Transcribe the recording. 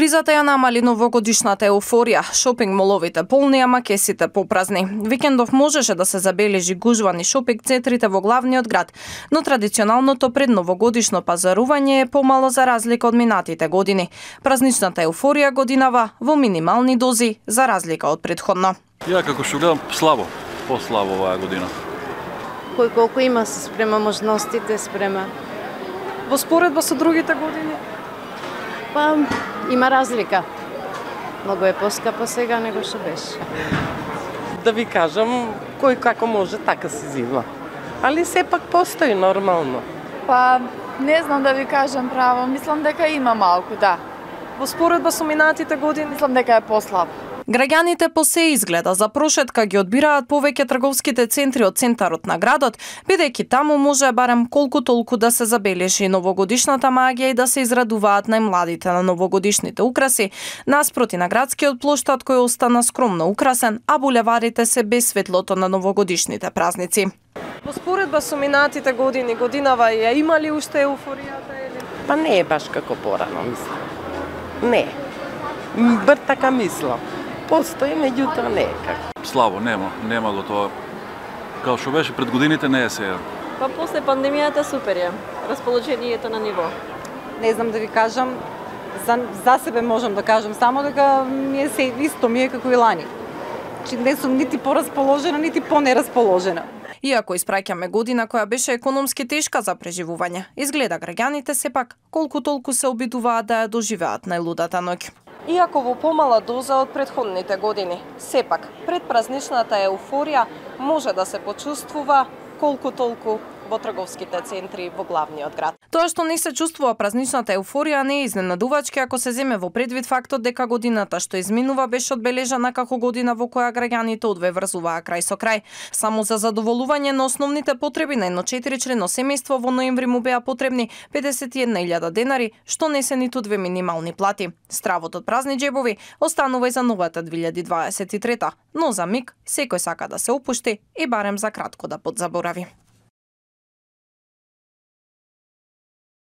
Кризата ја намали новогодишната еуфорија. Шопинг моловите полни, ама кесите попразни. Викендов можеше да се забележи гужва низ шопинг центрите во главниот град, но традиционалното предновогодишно пазарување е помало за разлика од минатите години. Празничната еуфорија годинава во минимални дози за разлика од претходно. Ја како што гледам слабо, послабо оваа година. Кој колку има се спрема можностите, спрема. Во споредба со другите години? Па има разлика. Многу е поскапа сега него што беше. Да ви кажам, кој како може така се зима. Али сепак постои нормално. Па не знам да ви кажам право, мислам дека има малку, да. Во споредба со минатите години? Мислам дека е послаб. Граѓаните по се изгледа за прошетка ги одбираат повеќе трговските центри од центарот на градот, бидејќи таму може барем колку толку да се забележи новогодишната магија и да се израдуваат најмладите на новогодишните украси, наспроти на градскиот плоштад кој остана скромно украсен, а булеварите се без светлото на новогодишните празници. Во споредба со минатите години, годинава ја има ли уште еуфоријата или? Па не е баш како порано, мислам. Не. Бар така мислам. Постои, меѓутоа не е како. Слабо, нема го тоа. Као што беше пред годините, не е сега. Па после пандемијата супер е. Расположението на ниво. Не знам да ви кажам, за себе можам да кажам само дека ми е се исто ми е како и лани. Чи не сум нити порасположена, нити понерасположена. Иако испраќаме година која беше економски тешка за преживување, изгледа граѓаните сепак колку толку се обидуваат да ја доживеат најлудата ноќ. Иако во помала доза од претходните години, сепак предпразничната еуфорија може да се почувствува колку толку во трговските центри во главниот град. Тоа што не се чувствува празничната еуфорија не е изненадувачки ако се земе во предвид фактот дека годината што изминува беше одбележана како година во која граѓаните одвеврзуваа крај со крај. Само за задоволување на основните потреби на едно 4-члено семејство во ноември му беа потребни 51.000 денари, што не се ниту две минимални плати. Стравот од празни џебови останува и за новата 2023, но за миг секој сака да се опушти и барем за кратко да подзаборави.